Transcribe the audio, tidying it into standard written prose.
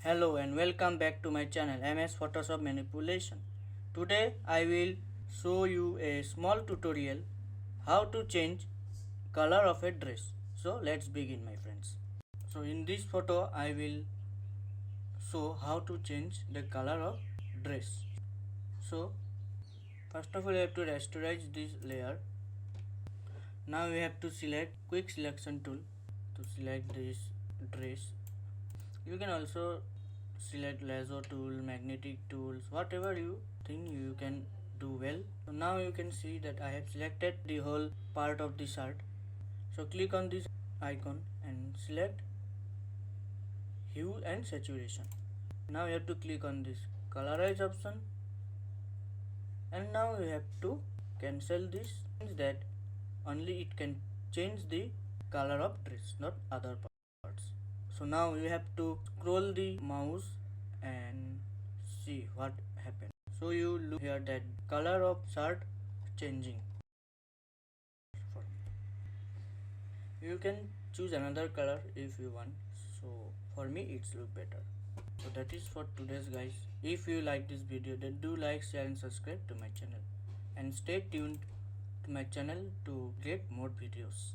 Hello and welcome back to my channel MS Photoshop Manipulation. Today I will show you a small tutorial how to change color of a dress. So let's begin my friends. So in this photo I will show how to change the color of dress. So first of all you have to rasterize this layer. Now we have to select quick selection tool to select this dress. You can also select lasso tool, magnetic tools, whatever you think you can do well. So now you can see that I have selected the whole part of the shirt. So click on this icon and select hue and saturation. Now you have to click on this colorize option, and now you have to cancel this, means that only it can change the color of dress, not other parts. So now you have to scroll the mouse and see what happened. So you look here that color of shirt changing. You can choose another color if you want. So for me it's look better. So that is for today's guys. If you like this video, then do like, share and subscribe to my channel, and stay tuned to my channel to get more videos.